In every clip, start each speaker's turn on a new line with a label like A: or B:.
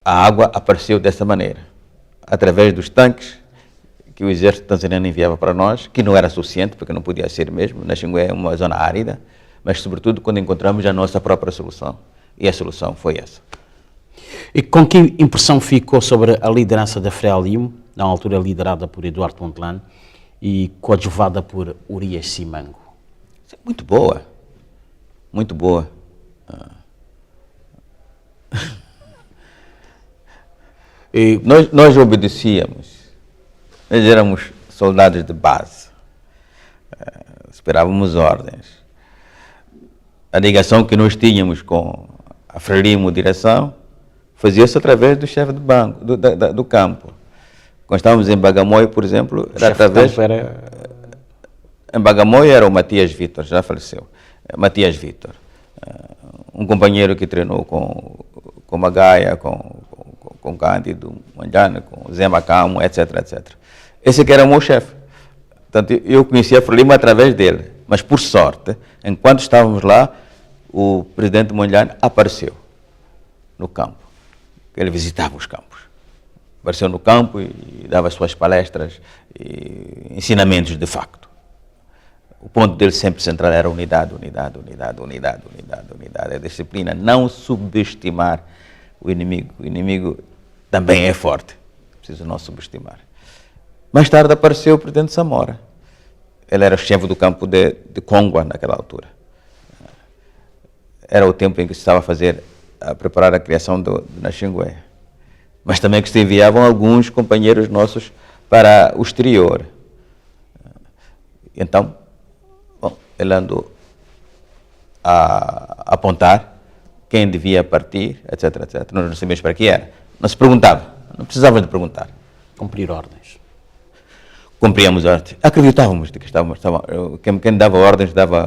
A: A água apareceu dessa maneira, através dos tanques que o exército tanzaniano enviava para nós, que não era suficiente, porque não podia ser mesmo. Naxingué é uma zona árida, mas sobretudo quando encontramos a nossa própria solução. E a solução foi essa.
B: E com que impressão ficou sobre a liderança da Frelimo, na altura liderada por Eduardo Mondlane e coadjuvada por Urias Simango?
A: Muito boa. Muito boa. E nós obedecíamos. Nós éramos soldados de base. Esperávamos ordens. A ligação que nós tínhamos com a Frelimo direção fazia-se através do chefe de banco, do campo. Quando estávamos em Bagamoio, por exemplo, era através... Em Bagamoio era o Matias Vitor, já faleceu. Matias Vitor. Um companheiro que treinou com Magaia, com Cândido Mondlane, com Zé Macamo, etc, etc. Esse que era o meu chefe. Portanto, eu conhecia a Frelimo através dele. Mas, por sorte, enquanto estávamos lá, o presidente Mondlane apareceu no campo. Ele visitava os campos. Apareceu no campo e dava suas palestras e ensinamentos de facto. O ponto dele sempre central era unidade, unidade, unidade, unidade, unidade, unidade. A disciplina, não subestimar o inimigo. O inimigo também é forte, preciso não subestimar. Mais tarde apareceu o presidente Samora. Ele era chefe do campo de Kongwa naquela altura. Era o tempo em que se estava a preparar a criação do Naxingué. Mas também que se enviavam alguns companheiros nossos para o exterior. Então, bom, ele andou a apontar quem devia partir, etc, etc. Nós não sabíamos para que era. Não se perguntava, não precisava de perguntar.
B: Cumprir ordens.
A: Cumpríamos ordens. Acreditávamos de que quem dava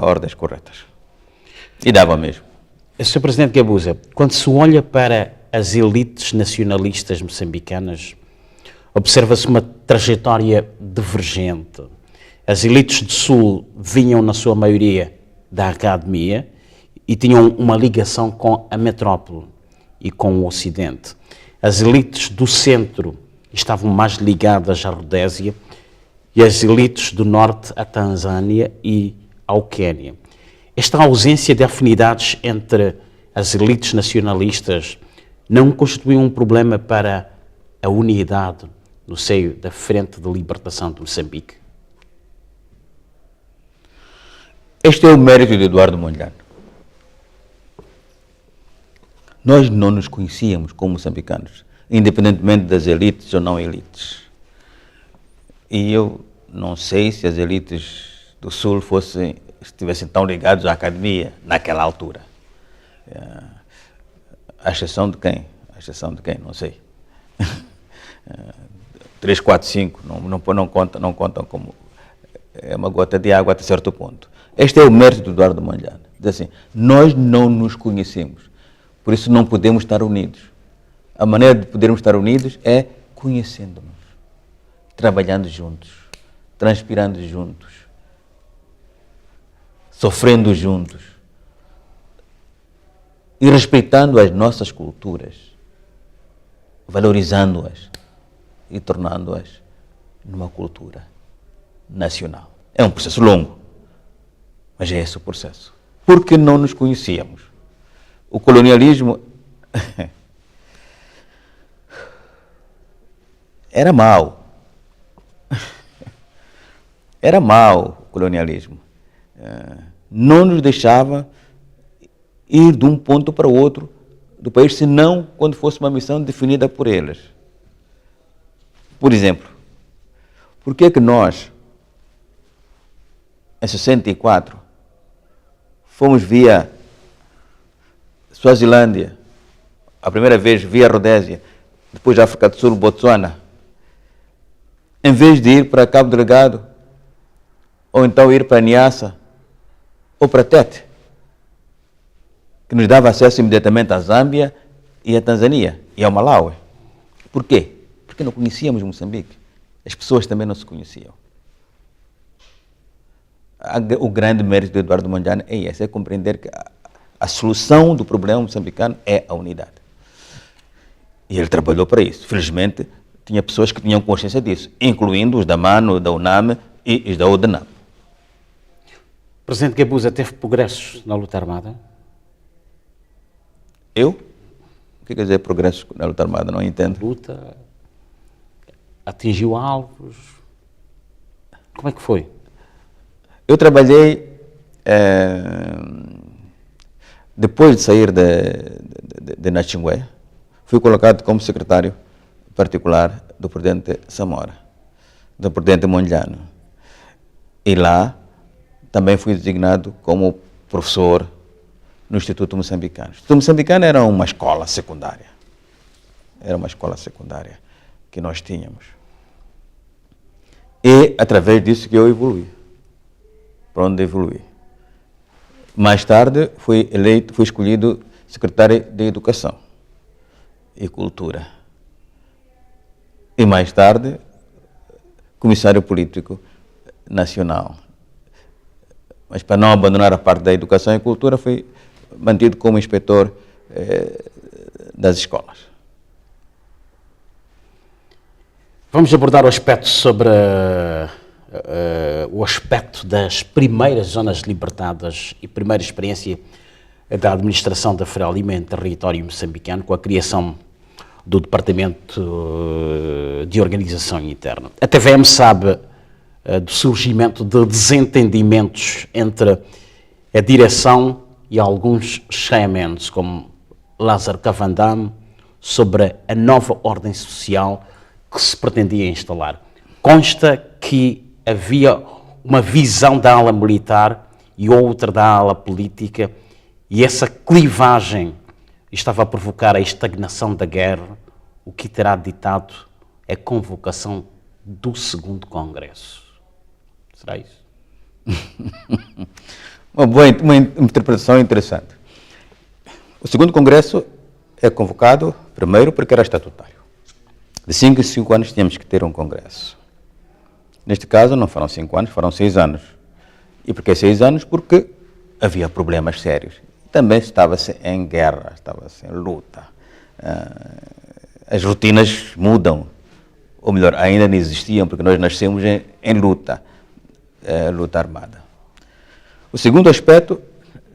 A: ordens corretas. E dava mesmo.
B: Sr. Presidente Gabusa, quando se olha para as elites nacionalistas moçambicanas, observa-se uma trajetória divergente. As elites do Sul vinham, na sua maioria, da academia e tinham uma ligação com a metrópole e com o Ocidente. As elites do Centro estavam mais ligadas à Rodésia e as elites do Norte à Tanzânia e ao Quênia. Esta ausência de afinidades entre as elites nacionalistas não constitui um problema para a unidade no seio da Frente de Libertação de Moçambique?
A: Este é o mérito de Eduardo Mondlane. Nós não nos conhecíamos como moçambicanos, independentemente das elites ou não elites. E eu não sei se as elites do Sul estivessem tão ligados à academia naquela altura. À exceção de quem? À exceção de quem? Não sei. 3, 4, 5 não contam como é uma gota de água até certo ponto. Este é o mérito do Eduardo Mondlane. Diz assim, nós não nos conhecemos, por isso não podemos estar unidos. A maneira de podermos estar unidos é conhecendo-nos, trabalhando juntos, transpirando juntos, sofrendo juntos e respeitando as nossas culturas, valorizando-as e tornando-as numa cultura nacional. É um processo longo, mas é esse o processo. Porque não nos conhecíamos. O colonialismo era mau. Era mau o colonialismo. Não nos deixava ir de um ponto para o outro do país, senão quando fosse uma missão definida por eles. Por exemplo, por que nós, em 64, fomos via Suazilândia, a primeira vez via Rodésia, depois África do Sul, Botsuana, em vez de ir para Cabo Delgado, ou então ir para Niassa, ou para Tete, que nos dava acesso imediatamente à Zâmbia e à Tanzânia e ao Malawi. Por quê? Porque não conhecíamos Moçambique. As pessoas também não se conheciam. O grande mérito do Eduardo Mondlane é esse, é compreender que a solução do problema moçambicano é a unidade. E ele trabalhou para isso. Felizmente, tinha pessoas que tinham consciência disso, incluindo os da MANO, da UNAM e os da UDENAM.
B: O presidente Guebuza teve progressos na luta armada?
A: Eu? O que quer dizer progressos na luta armada? Não entendo.
B: Luta, atingiu alvos, como é que foi?
A: Eu trabalhei, depois de sair de Nachingwea, fui colocado como secretário particular do presidente Samora, do presidente Mondlane. E lá também fui designado como professor no Instituto Moçambicano. O Instituto Moçambicano era uma escola secundária. Era uma escola secundária que nós tínhamos. E, através disso, que eu evoluí. Para onde evoluí. Mais tarde, fui escolhido secretário de Educação e Cultura. E mais tarde, comissário político nacional. Mas para não abandonar a parte da Educação e Cultura, fui mantido como inspetor das escolas.
B: Vamos abordar o aspecto sobre o aspecto das primeiras zonas libertadas e primeira experiência da administração da Frelimo em território moçambicano, com a criação do Departamento de Organização Interna. A TVM sabe do surgimento de desentendimentos entre a direção e alguns cheiamentos, como Lázaro Cavandam, sobre a nova ordem social que se pretendia instalar. Consta que havia uma visão da ala militar e outra da ala política, e essa clivagem estava a provocar a estagnação da guerra, o que terá ditado a convocação do segundo Congresso. Será isso?
A: Uma interpretação interessante. O segundo Congresso é convocado, primeiro, porque era estatutário. De 5 em 5 anos tínhamos que ter um Congresso. Neste caso, não foram 5 anos, foram 6 anos. E por que 6 anos? Porque havia problemas sérios. Também estava-se em guerra, estava-se em luta. As rotinas mudam. Ou melhor, ainda não existiam, porque nós nascemos em luta. Luta armada. O segundo aspecto,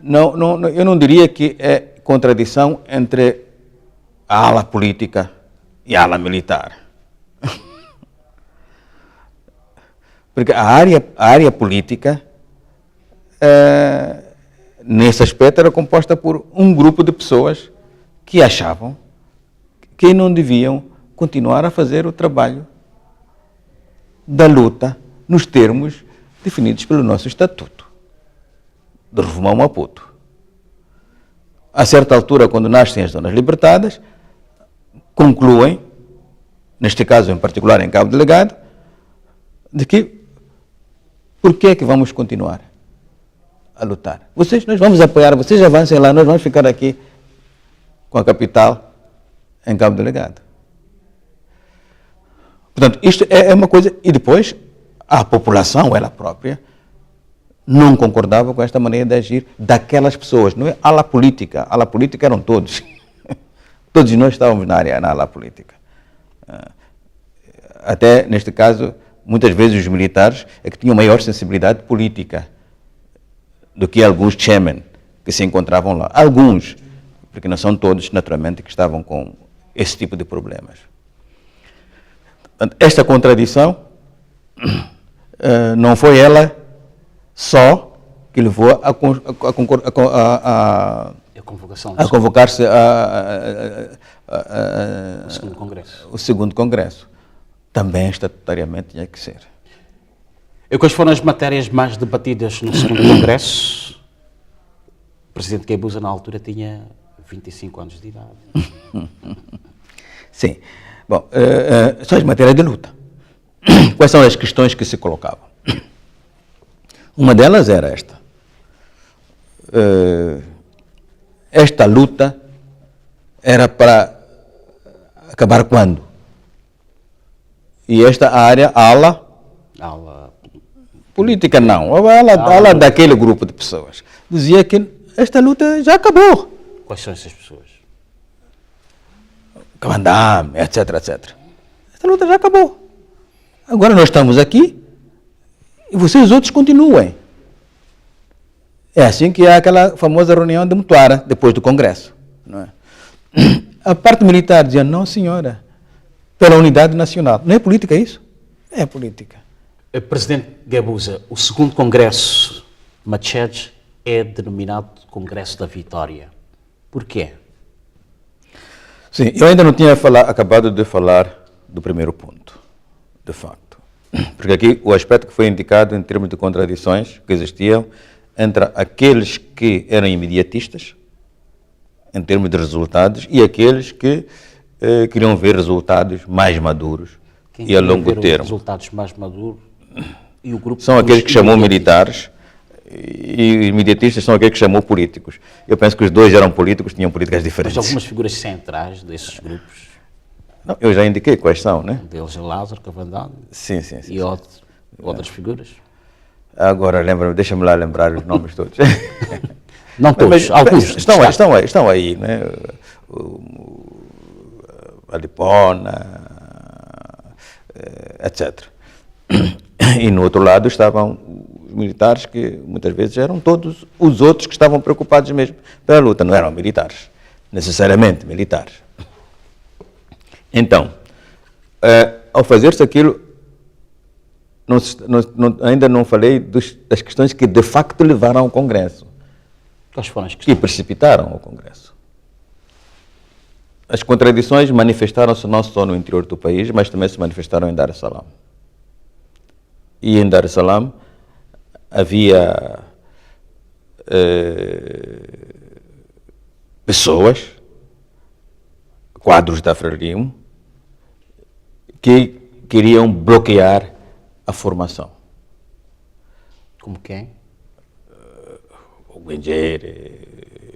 A: eu não diria que é contradição entre a ala política e a ala militar. Porque a área política, nesse aspecto, era composta por um grupo de pessoas que achavam que não deviam continuar a fazer o trabalho da luta nos termos definidos pelo nosso Estatuto de Rovuma a Maputo. A certa altura, quando nascem as zonas libertadas, concluem, neste caso em particular em Cabo Delgado, de que por que é que vamos continuar a lutar? Nós vamos apoiar, vocês avancem lá, nós vamos ficar aqui com a capital em Cabo Delgado. Portanto, isto é uma coisa, e depois a população, ela própria, não concordava com esta maneira de agir daquelas pessoas. Não é ala política eram todos. Todos nós estávamos na ala política. Até, neste caso, muitas vezes os militares é que tinham maior sensibilidade política do que alguns chairmen que se encontravam lá. Alguns, porque não são todos, naturalmente, que estavam com esse tipo de problemas. Esta contradição não foi ela só que levou a convocar-se o segundo Congresso. Também estatutariamente tinha que ser.
B: E quais foram as matérias mais debatidas no segundo Congresso? O presidente Guebuza, na altura, tinha 25 anos de idade.
A: Sim. Bom, são as matérias de luta. Quais são as questões que se colocavam? Uma delas era esta. Esta luta era para acabar quando? E esta área, a ala política não, a ala daquele grupo de pessoas, dizia que esta luta já acabou.
B: Quais são essas pessoas?
A: Cavandame, etc, etc. Essa luta já acabou. Agora nós estamos aqui e vocês outros continuem. É assim que há aquela famosa reunião de Mutuara, depois do Congresso. Não é? A parte militar dizia, não senhora, pela unidade nacional. Não é política isso? É política.
B: Presidente Guebuza, o segundo Congresso Machete é denominado Congresso da Vitória. Porquê?
A: Sim, eu ainda não tinha acabado de falar do primeiro ponto, de facto. Porque aqui o aspecto que foi indicado em termos de contradições que existiam entre aqueles que eram imediatistas, em termos de resultados, e aqueles que queriam ver resultados mais maduros e a longo termo.
B: Resultados mais maduros e o grupo
A: são aqueles que chamou militares e imediatistas são aqueles que chamou políticos. Eu penso que os dois eram políticos, tinham políticas diferentes.
B: Mas algumas figuras centrais desses grupos?
A: Não, eu já indiquei quais são, né?
B: Deles é Lázaro Cavandame.
A: Sim.
B: E outras figuras?
A: Agora, deixa-me lá lembrar os nomes todos.
B: Não todos, alguns.
A: Estão aí, né? A Lipona, etc. E no outro lado estavam os militares que muitas vezes eram todos os outros que estavam preocupados mesmo pela luta, não eram militares, necessariamente militares. Então, ao fazer-se aquilo, ainda não falei das questões que de facto levaram ao Congresso.
B: Quais foram as questões?
A: Que precipitaram o Congresso. As contradições manifestaram-se não só no interior do país, mas também se manifestaram em Dar es Salaam. E em Dar es Salaam havia pessoas, quadros da Frelimo, que queriam bloquear a formação.
B: Como quem?
A: O Guengere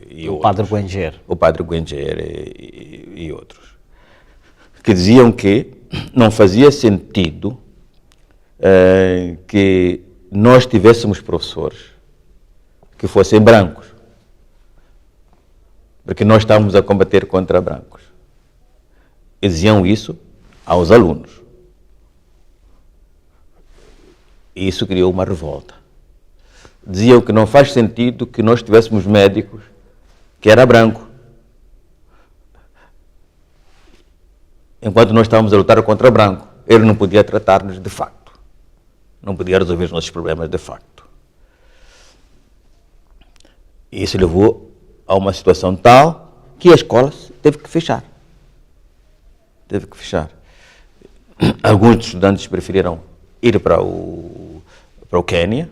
A: e
B: o
A: outros.
B: Padre Guengere.
A: O Padre Guengere e outros. Que diziam que não fazia sentido que nós tivéssemos professores que fossem brancos, porque nós estávamos a combater contra brancos. E diziam isso aos alunos. E isso criou uma revolta. Diziam que não faz sentido que nós tivéssemos médicos que era branco, enquanto nós estávamos a lutar contra branco. Ele não podia tratar-nos de facto. Não podia resolver os nossos problemas de facto. E isso levou a uma situação tal que a escola teve que fechar. Teve que fechar. Alguns dos estudantes preferiram ir para o Quênia,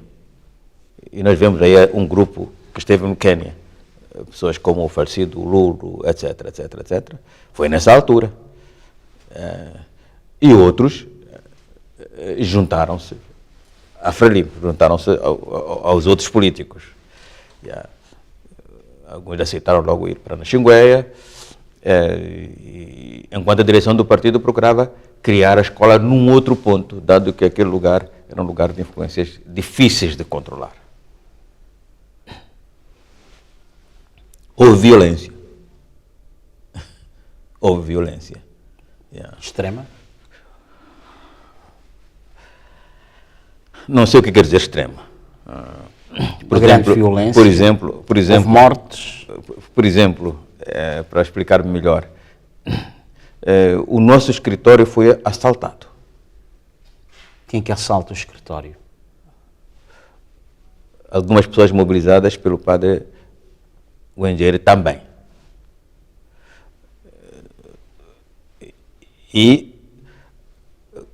A: e nós vemos aí um grupo que esteve no Quênia, pessoas como o falecido Lulu, etc, etc, etc. Foi nessa altura. E outros juntaram-se à Frelimo, juntaram-se aos outros políticos. Alguns aceitaram logo ir para a Xingueia, enquanto a direção do partido procurava criar a escola num outro ponto, dado que aquele lugar era um lugar de influências difíceis de controlar. Houve violência. Houve violência.
B: Extrema?
A: Não sei o que quer dizer extrema.
B: Grande violência.
A: Por exemplo,
B: houve mortes.
A: Por exemplo, para explicar melhor, o nosso escritório foi assaltado.
B: Quem que assalta o escritório?
A: Algumas pessoas mobilizadas pelo padre Guengere também. E,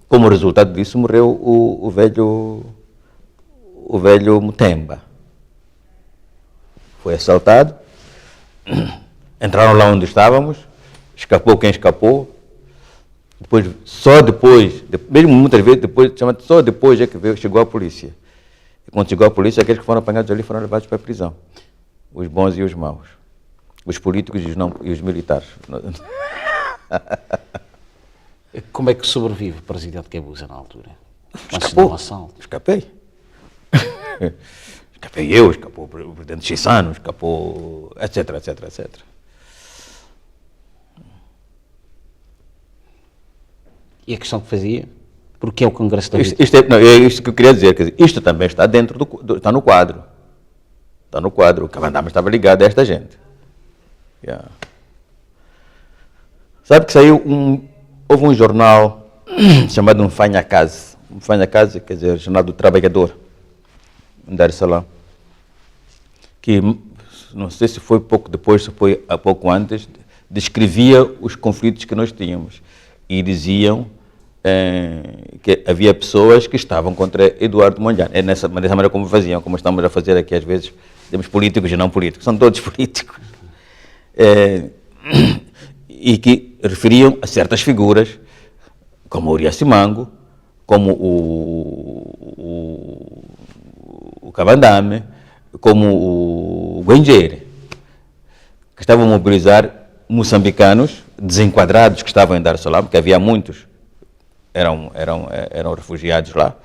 A: como resultado disso, morreu o velho Mutemba. Foi assaltado, entraram lá onde estávamos, escapou quem escapou, só depois, mesmo muitas vezes depois, só depois é que chegou a polícia. E quando chegou a polícia, aqueles que foram apanhados ali foram levados para a prisão. Os bons e os maus. Os políticos e os militares.
B: Como é que sobrevive o presidente Guebuza na altura?
A: Escapou. Escapei. Escapei eu, escapou o presidente Chissano, escapou, etc, etc, etc.
B: E a questão que fazia? Porque é o Congresso da Vida?
A: É isto que eu queria dizer, quer dizer, isto também está dentro está no quadro. Está no quadro. O Cavandama estava ligado a esta gente. Yeah. Sabe que houve um jornal chamado Mfanyakazi. Mfanyakazi, quer dizer, Jornal do Trabalhador, em Dar es Salaam, que não sei se foi pouco depois, se foi há pouco antes, descrevia os conflitos que nós tínhamos e diziam que havia pessoas que estavam contra Eduardo Mondlane. É dessa maneira como faziam, como estamos a fazer aqui às vezes, temos políticos e não políticos, são todos políticos. E que referiam a certas figuras, como o Uriah Simango, como o Cavandame, como o Guenjere, que estavam a mobilizar moçambicanos desenquadrados que estavam em Dar es Salaam, porque havia muitos, eram refugiados lá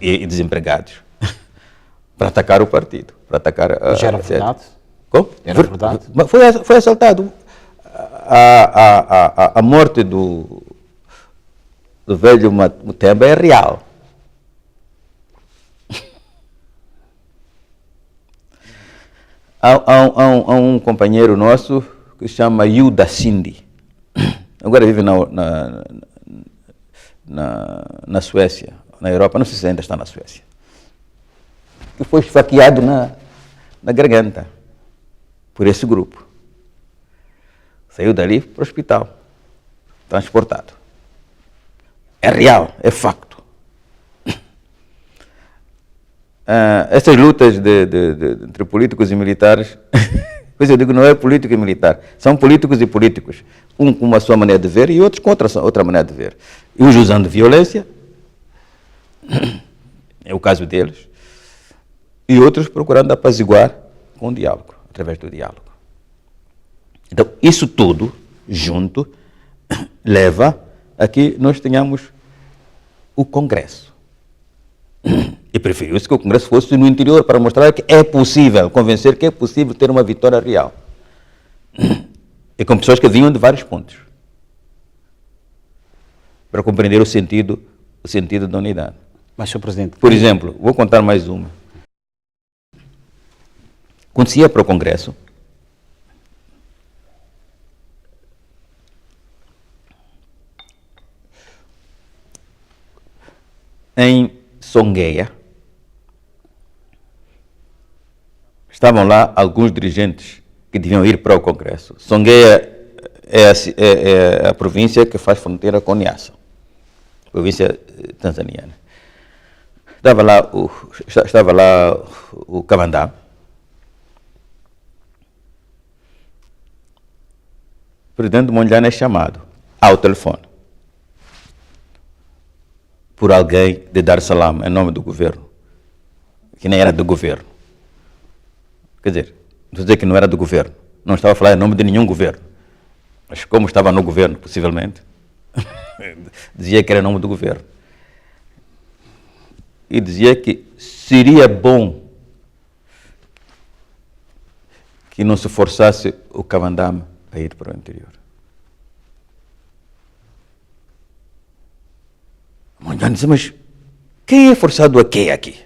A: e desempregados, para atacar o partido. Para atacar
B: Já era verdade?
A: Como?
B: Era verdade?
A: Foi assaltado. A morte do velho Mutemba é real. Há um companheiro nosso que se chama Yuda Cindy. Agora vive na Suécia, na Europa, não sei se ainda está na Suécia. Que foi esfaqueado na garganta por esse grupo. Saiu dali para o hospital, transportado. É real, é facto. Essas lutas entre políticos e militares, pois eu digo, não é político e militar, são políticos e políticos, um com a sua maneira de ver e outros com outra maneira de ver. E uns usando violência, é o caso deles, e outros procurando apaziguar com o diálogo, através do diálogo. Então, isso tudo, junto, leva a que nós tenhamos o Congresso. E preferiu-se que o Congresso fosse no interior para mostrar que é possível, convencer que é possível ter uma vitória real. E com pessoas que vinham de vários pontos. Para compreender o sentido da unidade.
B: Mas, Sr. Presidente...
A: Por exemplo, vou contar mais uma. Quando se ia para o Congresso, em Songueia, estavam lá alguns dirigentes que deviam ir para o Congresso. Songueia é a província que faz fronteira com Niassa, província tanzaniana. Estava lá o Cavandá. O presidente Mondlane é chamado ao telefone por alguém de Dar es Salaam, em nome do governo, que nem era do governo. Quer dizer, não estou a dizer que não era do governo, não estava a falar em nome de nenhum governo, mas como estava no governo, possivelmente, dizia que era em nome do governo. E dizia que seria bom que não se forçasse o Cavandame a ir para o interior. Mondlane disse, mas quem é forçado a quê aqui?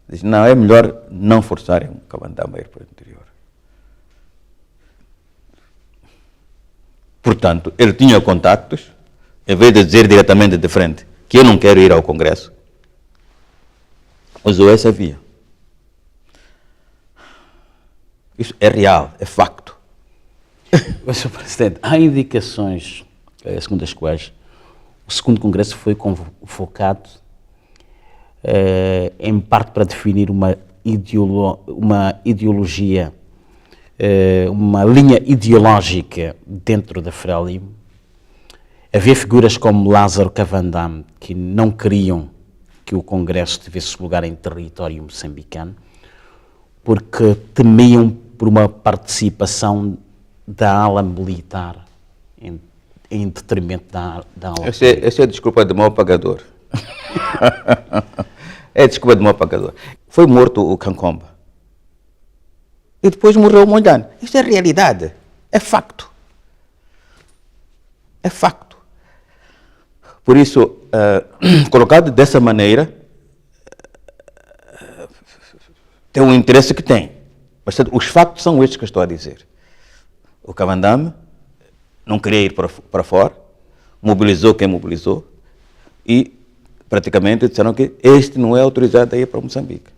A: Diz, não, é melhor não forçarem o Cavandame a ir para o interior. Portanto, ele tinha contactos, em vez de dizer diretamente de frente que eu não quero ir ao Congresso, usou essa via. Isso é real, é facto.
B: Mas, Sr. Presidente, há indicações, segundo as quais o segundo Congresso foi convocado em parte para definir uma ideologia, uma linha ideológica dentro da Frelimo. Havia figuras como Lázaro Cavandame que não queriam que o Congresso tivesse lugar em território moçambicano porque temiam por uma participação da ala militar em detrimento da ala.
A: Essa é desculpa de mau pagador. É desculpa de mau pagador. Foi morto o Kankomba. E depois morreu o Mondlane. Isso é realidade. É facto. É facto. Por isso, colocado dessa maneira, tem o interesse que tem. Mas os factos são estes que eu estou a dizer. O Cavandame não queria ir para fora, mobilizou quem mobilizou e praticamente disseram que este não é autorizado a ir para Moçambique.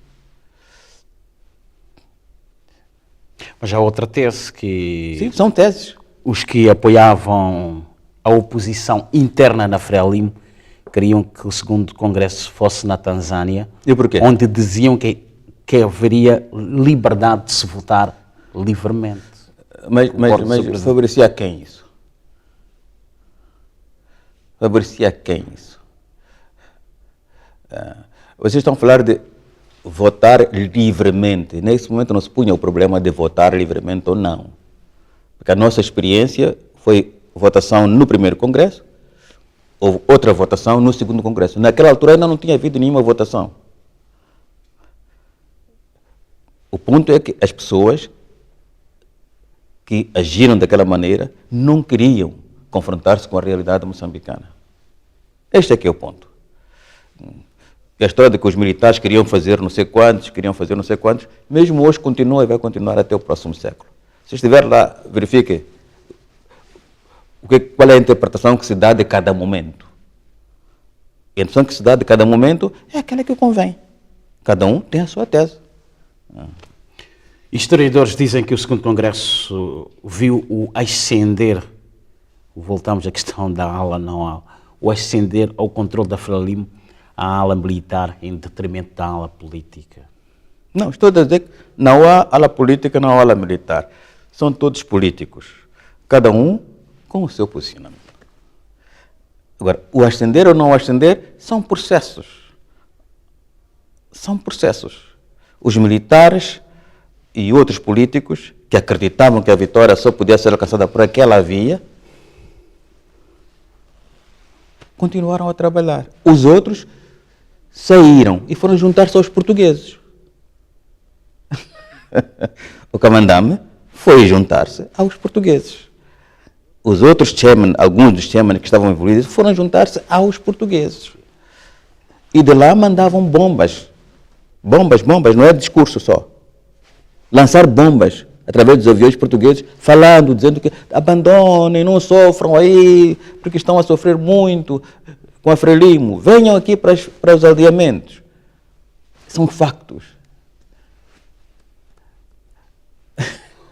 B: Mas há outra tese que...
A: Sim, são teses.
B: Os que apoiavam a oposição interna na Frelimo queriam que o segundo congresso fosse na Tanzânia.
A: E porquê?
B: Onde diziam que haveria liberdade de se votar livremente.
A: Mas favorecia a quem isso? Favorecia a quem isso? Vocês estão a falar de votar livremente. Nesse momento não se punha o problema de votar livremente ou não. Porque a nossa experiência foi votação no primeiro congresso, houve outra votação no segundo congresso. Naquela altura ainda não tinha havido nenhuma votação. O ponto é que as pessoas que agiram daquela maneira não queriam confrontar-se com a realidade moçambicana. Este é que é o ponto. A história de que os militares queriam fazer não sei quantos, mesmo hoje continua e vai continuar até o próximo século. Se estiver lá, verifique qual é a interpretação que se dá de cada momento. E a interpretação que se dá de cada momento é aquela que convém. Cada um tem a sua tese.
B: Historiadores dizem que o segundo congresso viu o ascender, voltamos à questão da ala não ala, o ascender ao controle da Frelimo à ala militar em detrimento da ala política.
A: Não, estou a dizer que não há ala política, não há ala militar. São todos políticos, cada um com o seu posicionamento. Agora, o ascender ou não ascender são processos. São processos. Os militares e outros políticos que acreditavam que a vitória só podia ser alcançada por aquela via, continuaram a trabalhar. Os outros saíram e foram juntar-se aos portugueses. O Cavandame foi juntar-se aos portugueses. Os outros chairman, alguns dos chairman que estavam envolvidos, foram juntar-se aos portugueses. E de lá mandavam bombas. Bombas, não é discurso só. Lançar bombas através dos aviões portugueses, falando, dizendo que abandonem, não sofram aí, porque estão a sofrer muito com a Frelimo. Venham aqui para os aldeamentos. São factos.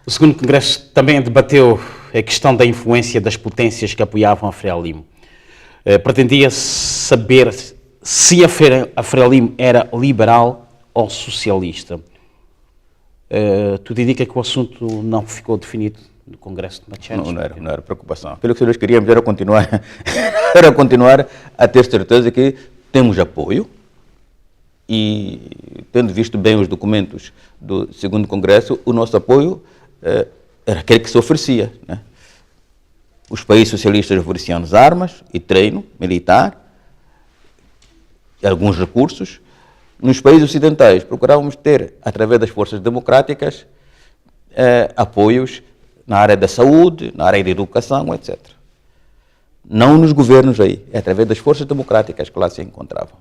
B: O segundo congresso também debateu a questão da influência das potências que apoiavam a Frelimo. Pretendia saber se a Frelimo era liberal ou socialista. Tudo indica que o assunto não ficou definido no Congresso de Machanes.
A: Não era preocupação. Aquilo que nós queríamos era continuar a ter certeza que temos apoio e, tendo visto bem os documentos do segundo Congresso, o nosso apoio era aquele que se oferecia, né? Os países socialistas ofereciam-nos armas e treino militar, e alguns recursos. Nos países ocidentais, procurávamos ter, através das forças democráticas, apoios na área da saúde, na área da educação, etc. Não nos governos aí, é através das forças democráticas que lá se encontravam.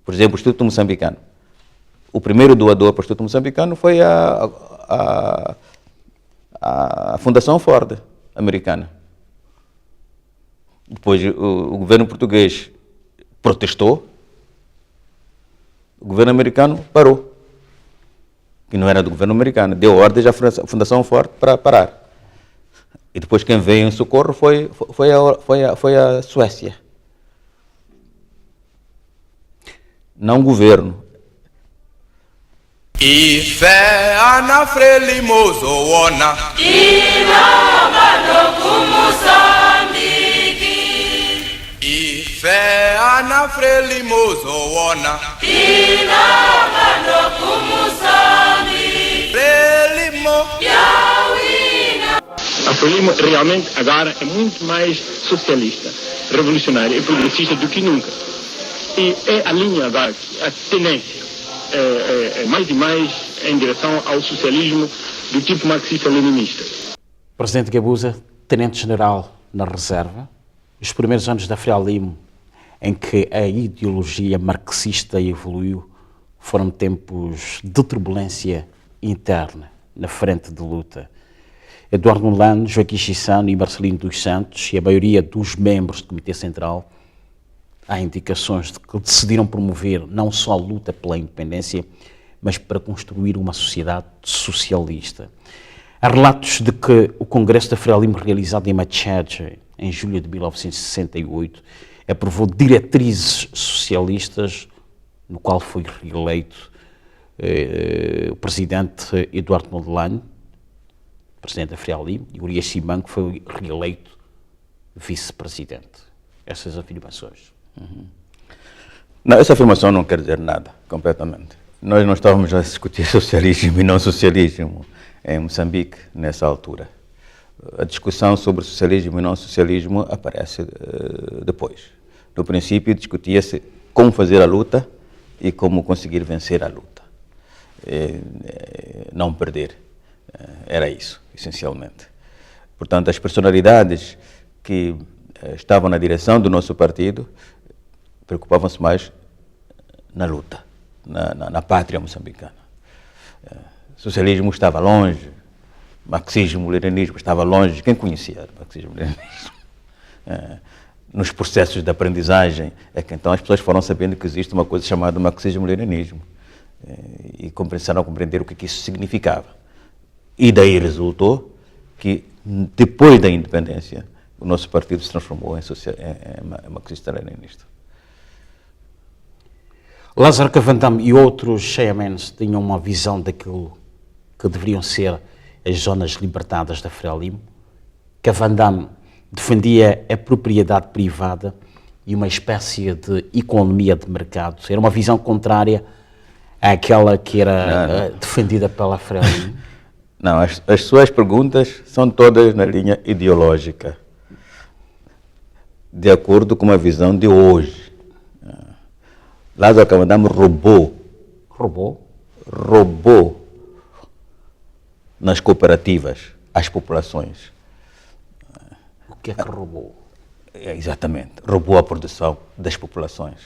A: Por exemplo, o Instituto Moçambicano. O primeiro doador para o Instituto Moçambicano foi a Fundação Ford, americana. Depois o governo português protestou, o governo americano parou, que não era do governo americano, deu ordens à Fundação Ford para parar. E depois quem veio em socorro foi a Suécia. Não governo.
C: Ife ana Frelimo zoona
D: Inama no Moçambique.
C: Ife ana Frelimo zoona
D: Inama no Moçambique.
C: Frelimo
D: Yawina.
E: A Frelimo realmente agora é muito mais socialista, revolucionária e progressista do que nunca. E é a linha agora, a tendência. Mais e mais em direção ao socialismo do tipo marxista-leninista.
B: Presidente Gabusa, Tenente-General na reserva, os primeiros anos da Frelimo, em que a ideologia marxista evoluiu, foram tempos de turbulência interna na frente de luta. Eduardo Mondlane, Joaquim Chissano e Marcelino dos Santos e a maioria dos membros do Comitê Central, há indicações de que decidiram promover não só a luta pela independência, mas para construir uma sociedade socialista. Há relatos de que o Congresso da Frelimo, realizado em Mached, em julho de 1968, aprovou diretrizes socialistas, no qual foi reeleito o presidente Eduardo Mondlane, presidente da Frelimo, e Urias Simão, que foi reeleito vice-presidente. Essas afirmações.
A: Não, essa afirmação não quer dizer nada, completamente. Nós não estávamos a discutir socialismo e não socialismo em Moçambique, nessa altura. A discussão sobre socialismo e não socialismo aparece depois. No princípio, discutia-se como fazer a luta e como conseguir vencer a luta. Não perder. Era isso, essencialmente. Portanto, as personalidades que estavam na direção do nosso partido preocupavam-se mais na luta, na pátria moçambicana. Socialismo estava longe, marxismo, leninismo estava longe. Quem conhecia marxismo, leninismo? Nos processos de aprendizagem, é que então as pessoas foram sabendo que existe uma coisa chamada marxismo-leninismo e começaram a compreender o que isso significava. E daí resultou que, depois da independência, o nosso partido se transformou em marxista-leninista.
B: Lázaro Cavandam e outros Cheyamens tinham uma visão daquilo que deveriam ser as zonas libertadas da Frelimo. Cavandam defendia a propriedade privada e uma espécie de economia de mercado. Era uma visão contrária àquela que era defendida pela Frelimo.
A: Não, as suas perguntas são todas na linha ideológica, de acordo com a visão de hoje. Lázaro Cavandam roubou nas cooperativas as populações.
B: O que é que roubou?
A: Exatamente, roubou a produção das populações.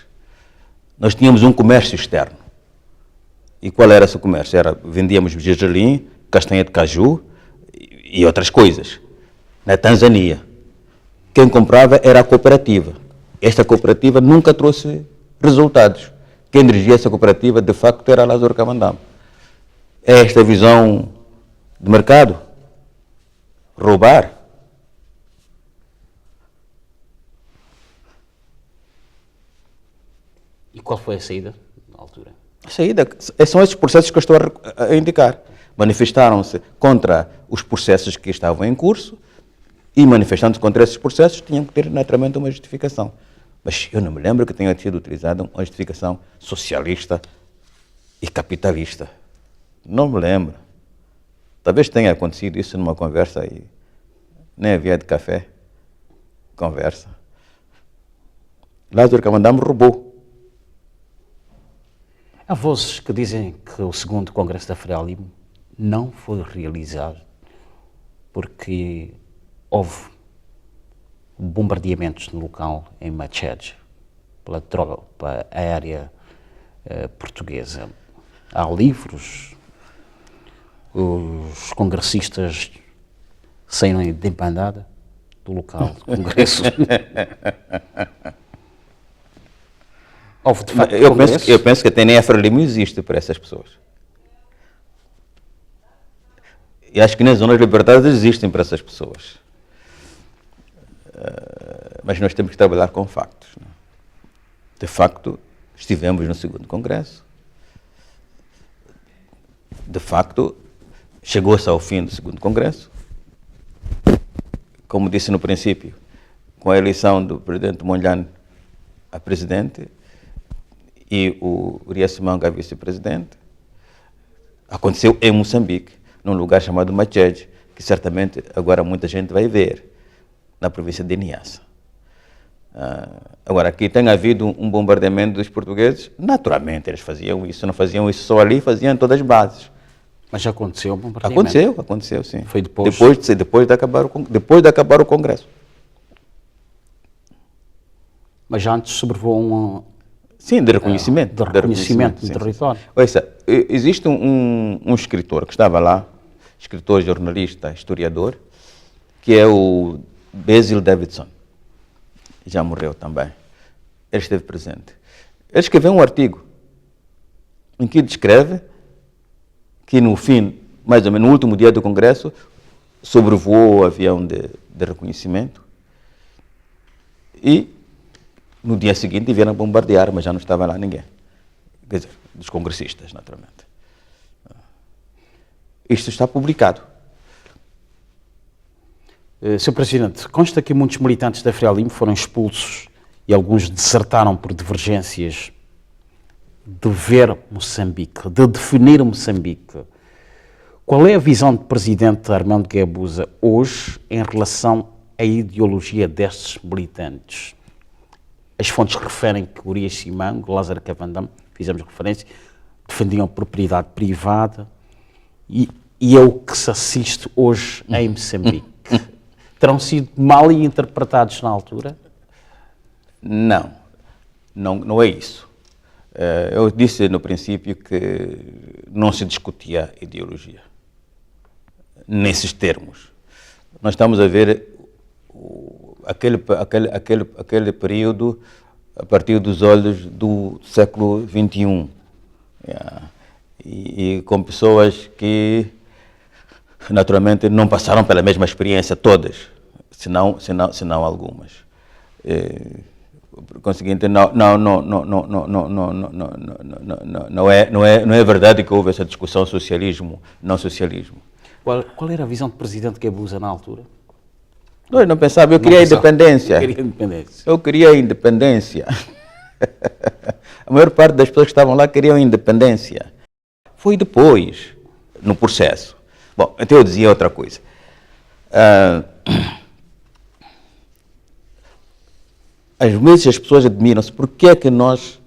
A: Nós tínhamos um comércio externo. E qual era esse comércio? Vendíamos gergelim, castanha de caju e outras coisas. Na Tanzânia. Quem comprava era a cooperativa. Esta cooperativa nunca trouxe resultados. Quem dirigia essa cooperativa, de facto, era Lázaro Cavandam. É esta visão de mercado? Roubar?
B: E qual foi a saída na altura?
A: A saída são esses processos que eu estou a indicar. Manifestaram-se contra os processos que estavam em curso e, manifestando-se contra esses processos, tinham que ter naturalmente uma justificação. Mas eu não me lembro que tenha sido utilizada uma justificação socialista e capitalista. Não me lembro. Talvez tenha acontecido isso numa conversa aí. Nem havia de café. Conversa. Lázaro Cavandam roubou.
B: Há vozes que dizem que o segundo Congresso da Frelimo não foi realizado porque houve bombardeamentos no local em Mached pela tropa aérea portuguesa. Há livros, os congressistas saíram de embandada do local do Congresso. Houve, de facto,
A: eu penso que até nem a Frelimo existe para essas pessoas. E acho que nem as zonas libertadas existem para essas pessoas. Mas nós temos que trabalhar com factos. Né? De facto, estivemos no segundo Congresso. De facto, chegou-se ao fim do segundo Congresso. Como disse no princípio, com a eleição do presidente Mondlane a presidente e o Urias Simão a vice-presidente, aconteceu em Moçambique, num lugar chamado Mached, que certamente agora muita gente vai ver, na província de Niassa. Agora, aqui tem havido um bombardeamento dos portugueses, naturalmente eles faziam isso, não faziam isso só ali, faziam em todas as bases.
B: Mas já aconteceu o bombardeamento?
A: Aconteceu, sim.
B: Foi depois?
A: Depois de acabar o Congresso.
B: Mas antes sobrevoou
A: Sim, de reconhecimento.
B: de reconhecimento do
A: sim,
B: território.
A: sim. Ouça, existe um escritor que estava lá, escritor, jornalista, historiador, que é o Basil Davidson. Já morreu também. Ele esteve presente. Ele escreveu um artigo em que descreve que no fim, mais ou menos no último dia do Congresso, sobrevoou o avião de reconhecimento e no dia seguinte vieram bombardear, mas já não estava lá ninguém. Quer dizer, dos congressistas, naturalmente. Isto está publicado.
B: Sr. Presidente, consta que muitos militantes da Frelimo foram expulsos e alguns desertaram por divergências de ver Moçambique, de definir Moçambique. Qual é a visão do Presidente Armando Guebuza hoje em relação à ideologia destes militantes? As fontes referem que Urias Simango, Lázaro Cavandão, fizemos referência, defendiam propriedade privada e é o que se assiste hoje em Moçambique. Terão sido mal interpretados na altura?
A: Não é isso. Eu disse no princípio que não se discutia ideologia nesses termos. Nós estamos a ver aquele período a partir dos olhos do século XXI. E com pessoas que naturalmente não passaram pela mesma experiência todas, senão algumas. Por conseguinte, não é verdade que houve essa discussão socialismo, não socialismo.
B: Qual era a visão do Presidente Guebuza na altura?
A: Eu não pensava, eu queria independência. Eu queria independência. A maior parte das pessoas que estavam lá queriam independência. Foi depois, no processo. Bom, então eu dizia outra coisa. Às vezes as pessoas admiram-se porque é que nós,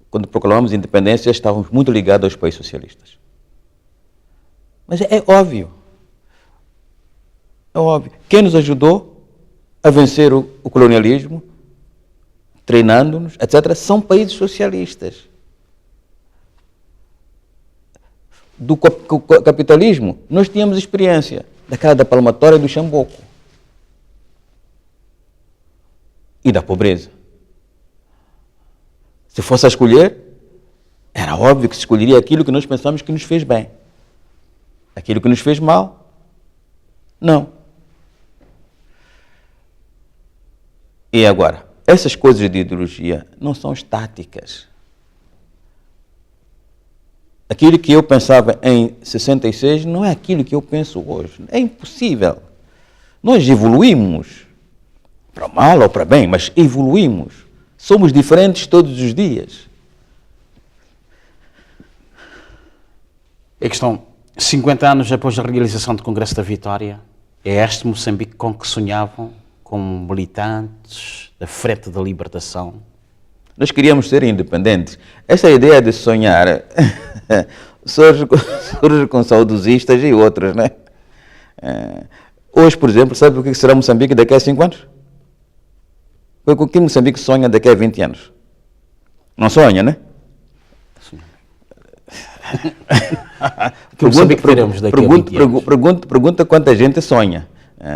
A: quando proclamamos independência, estávamos muito ligados aos países socialistas. Mas é óbvio. É óbvio. Quem nos ajudou a vencer o colonialismo, treinando-nos, etc., são países socialistas. Do capitalismo, nós tínhamos experiência daquela da palmatória e do chamboco. E da pobreza. Se fosse a escolher, era óbvio que se escolheria aquilo que nós pensamos que nos fez bem. Aquilo que nos fez mal, não. E agora, essas coisas de ideologia não são estáticas. Aquilo que eu pensava em 66 não é aquilo que eu penso hoje. É impossível. Nós evoluímos, para mal ou para bem, mas evoluímos. Somos diferentes todos os dias.
B: A questão, 50 anos após a realização do Congresso da Vitória, é este Moçambique com que sonhavam, como militantes da Frente da Libertação?
A: Nós queríamos ser independentes. Essa ideia de sonhar surge com saudosistas e outros, né? Hoje, por exemplo, sabe o que será Moçambique daqui a 5 anos? O que Moçambique sonha daqui a 20 anos? Não sonha, né? Pergunta quanta gente sonha.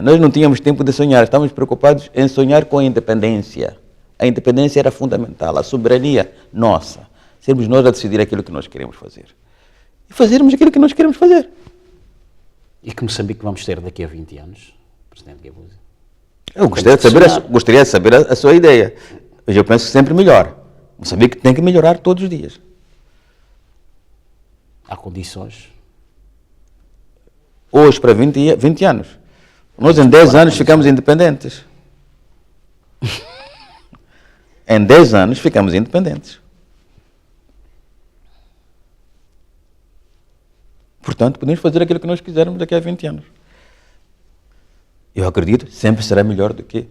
A: Nós não tínhamos tempo de sonhar, estávamos preocupados em sonhar com a independência. A independência era fundamental, a soberania nossa. Sermos nós a decidir aquilo que nós queremos fazer. E fazermos aquilo que nós queremos fazer.
B: E que Moçambique vamos ter daqui a 20 anos, Presidente Guebuza?
A: Eu gostaria de saber a sua ideia. Mas eu penso que sempre melhor. Moçambique tem que melhorar todos os dias.
B: Há condições?
A: Hoje, para 20 anos. Nós em 10 anos ficamos independentes. Em 10 anos ficamos independentes. Portanto, podemos fazer aquilo que nós quisermos daqui a 20 anos. Eu acredito, sempre será melhor do que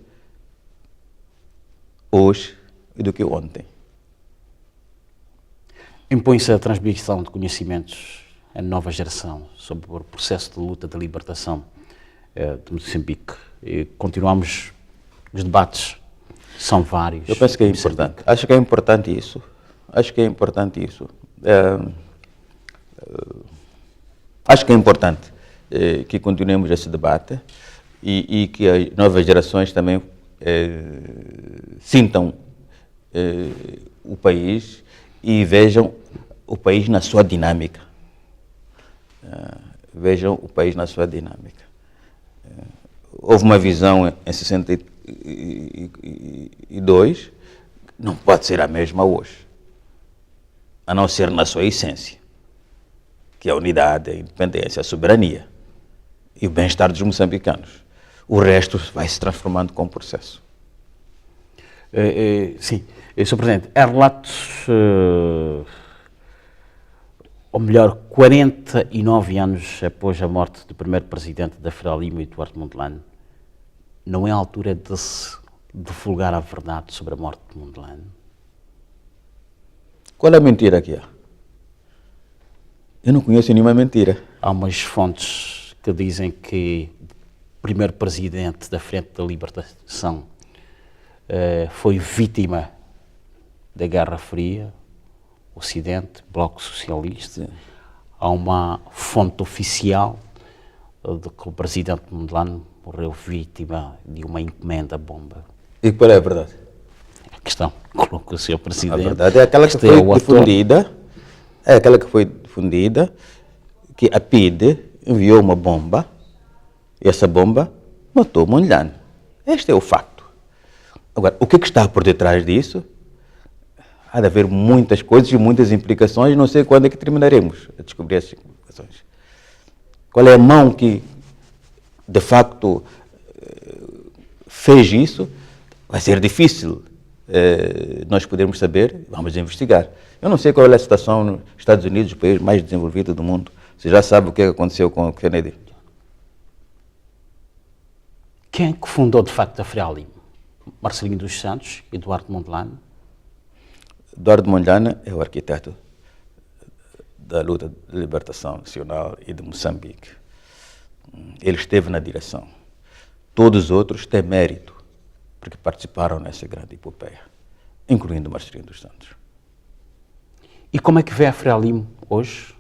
A: hoje e do que ontem.
B: Impõe-se a transmissão de conhecimentos à nova geração sobre o processo de luta de libertação de Moçambique. E continuamos os debates São vários.
A: Eu penso que é
B: em Moçambique.
A: importante. Acho que é importante isso. Acho que é importante isso. Acho que é importante que continuemos esse debate e que as novas gerações também sintam o país e vejam o país na sua dinâmica. Vejam o país na sua dinâmica. Houve uma visão em 62, não pode ser a mesma hoje, a não ser na sua essência, que é a unidade, a independência, a soberania e o bem-estar dos moçambicanos. O resto vai se transformando com o processo.
B: Sim, Sr. Presidente, há relatos, ou melhor, 49 anos após a morte do primeiro presidente da Frelimo, Eduardo Mondlane, não é a altura de se divulgar a verdade sobre a morte de Mondlane?
A: Qual é a mentira que há? Eu não conheço nenhuma mentira.
B: Há umas fontes que dizem que o primeiro presidente da Frente da Libertação foi vítima da Guerra Fria, Ocidente, Bloco Socialista. Sim. Há uma fonte oficial de que o presidente Mondlane morreu vítima de uma encomenda bomba.
A: E qual é a verdade?
B: A questão coloca o Sr. Presidente.
A: A verdade é aquela que foi difundida, que a PIDE enviou uma bomba e essa bomba matou Mondlane. Este é o facto. Agora, o que está por detrás disso? Há de haver muitas coisas e muitas implicações, não sei quando é que terminaremos a descobrir essas implicações. Qual é a mão que, de facto, fez isso? Vai ser difícil nós podermos saber, vamos investigar. Eu não sei qual é a situação nos Estados Unidos, o país mais desenvolvido do mundo. Você já sabe o que aconteceu com o Kennedy.
B: Quem é que fundou, de facto, a Frelimo? Marcelino dos Santos, Eduardo Mondlane?
A: Eduardo Mondlane é o arquiteto da luta de libertação nacional e de Moçambique. Ele esteve na direção. Todos os outros têm mérito, porque participaram nessa grande epopeia, incluindo Marcelino dos Santos.
B: E como é que vê a Frelimo hoje,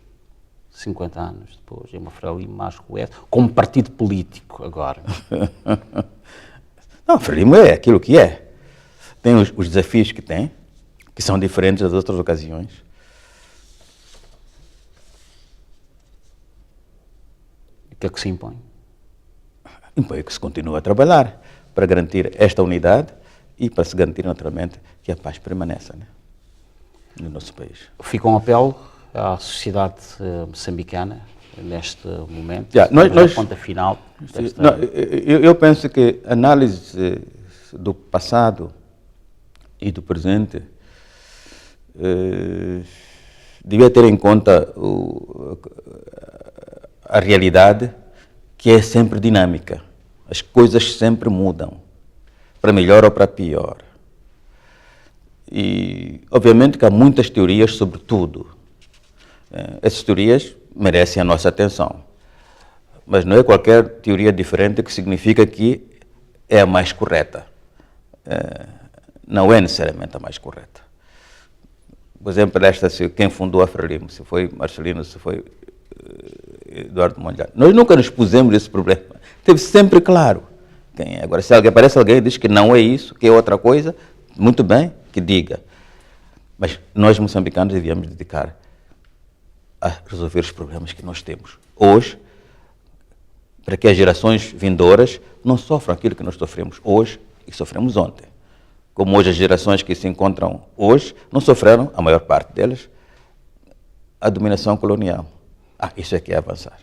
B: 50 anos depois? É uma Frelimo mais coesa, como partido político agora?
A: Não, a Frelimo é aquilo que é. Tem os desafios que tem, que são diferentes das outras ocasiões.
B: O que é que se impõe?
A: Impõe que se continue a trabalhar para garantir esta unidade e para se garantir, naturalmente, que a paz permaneça, né, no nosso país.
B: Fica um apelo à sociedade moçambicana neste momento,
A: nós,
B: a ponta final desta...
A: Não, eu penso que a análise do passado e do presente devia ter em conta a realidade, que é sempre dinâmica. As coisas sempre mudam, para melhor ou para pior. E, obviamente, que há muitas teorias sobre tudo. Essas teorias merecem a nossa atenção. Mas não é qualquer teoria diferente que significa que é a mais correta. Não é necessariamente a mais correta. Por exemplo, quem fundou a Frelimo, se foi Marcelino, se foi Eduardo Mondlane. Nós nunca nos pusemos esse problema. Esteve sempre claro quem é. Agora, se aparece alguém e diz que não é isso, que é outra coisa, muito bem, que diga. Mas nós, moçambicanos, devíamos dedicar a resolver os problemas que nós temos hoje, para que as gerações vindouras não sofram aquilo que nós sofremos hoje e sofremos ontem. Como hoje as gerações que se encontram hoje não sofreram, a maior parte delas, a dominação colonial. Isso é que é avançar.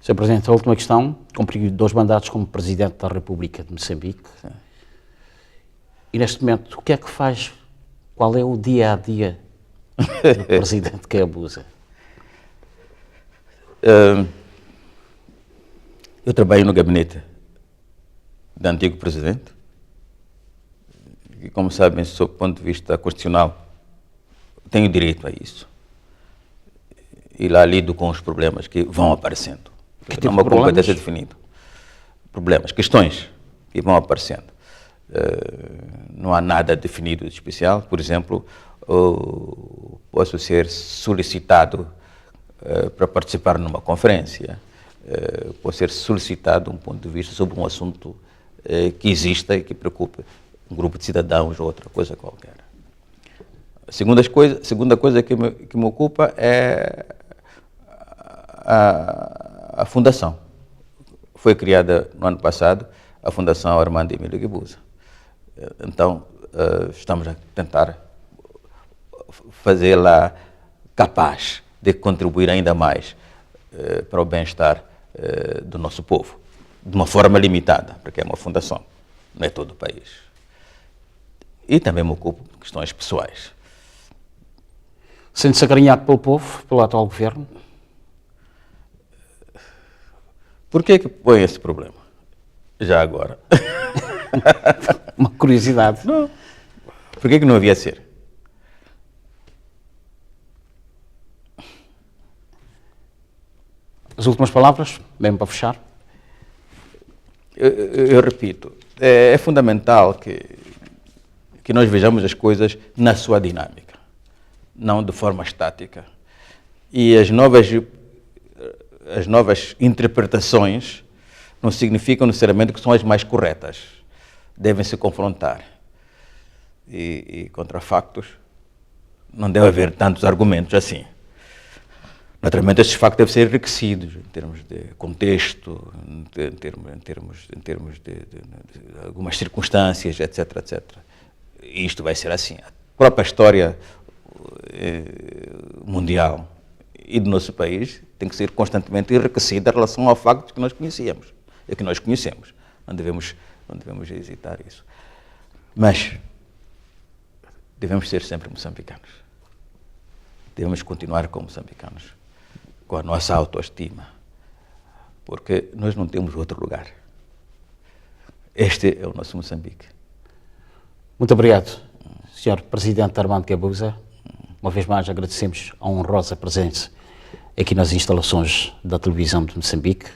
B: Sr. Presidente, a última questão. Cumpriu 2 mandatos como Presidente da República de Moçambique. Sim. E neste momento, o que é que faz? Qual é o dia-a-dia do Presidente que abusa?
A: Eu trabalho no gabinete do antigo Presidente e, como sabem, sob o ponto de vista constitucional, tenho direito a isso. E lá lido com os problemas que vão aparecendo.
B: Que tipo
A: uma
B: de problemas?
A: Competência definida. Problemas, questões que vão aparecendo. Não há nada definido de especial. Por exemplo, posso ser solicitado para participar numa conferência, posso ser solicitado um ponto de vista sobre um assunto que exista e que preocupe um grupo de cidadãos ou outra coisa qualquer. A segunda coisa que me ocupa é a fundação. Foi criada no ano passado a Fundação Armando Emílio Guebuza. Então, estamos a tentar fazê-la capaz de contribuir ainda mais para o bem-estar do nosso povo, de uma forma limitada, porque é uma fundação, não é todo o país. E também me ocupo de questões pessoais.
B: Sente-se acarinhado pelo povo, pelo atual governo?
A: Por que põe esse problema? Já agora.
B: Uma curiosidade.
A: Não. Por que não havia de ser?
B: As últimas palavras, mesmo para fechar.
A: Eu repito, é fundamental que nós vejamos as coisas na sua dinâmica, não de forma estática. E as novas interpretações não significam necessariamente que são as mais corretas. Devem se confrontar. E contra factos, não deve haver tantos argumentos assim. Naturalmente, esses factos devem ser enriquecidos em termos de contexto, em termos de algumas circunstâncias, etc, etc. E isto vai ser assim. A própria história mundial e do nosso país tem que ser constantemente enriquecida em relação ao facto que nós conhecíamos, e que nós conhecemos. Não devemos hesitar isso. Mas devemos ser sempre moçambicanos. Devemos continuar como moçambicanos, com a nossa autoestima, porque nós não temos outro lugar. Este é o nosso Moçambique.
B: Muito obrigado, Sr. Presidente Armando Guebuza. Uma vez mais agradecemos a honrosa presença aqui nas instalações da televisão de Moçambique.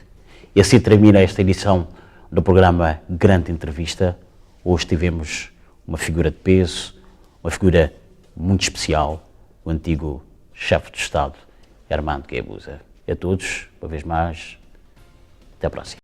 B: E assim termina esta edição do programa Grande Entrevista. Hoje tivemos uma figura de peso, uma figura muito especial, o antigo chefe de Estado, Armando Guebuza. A todos, uma vez mais, até a próxima.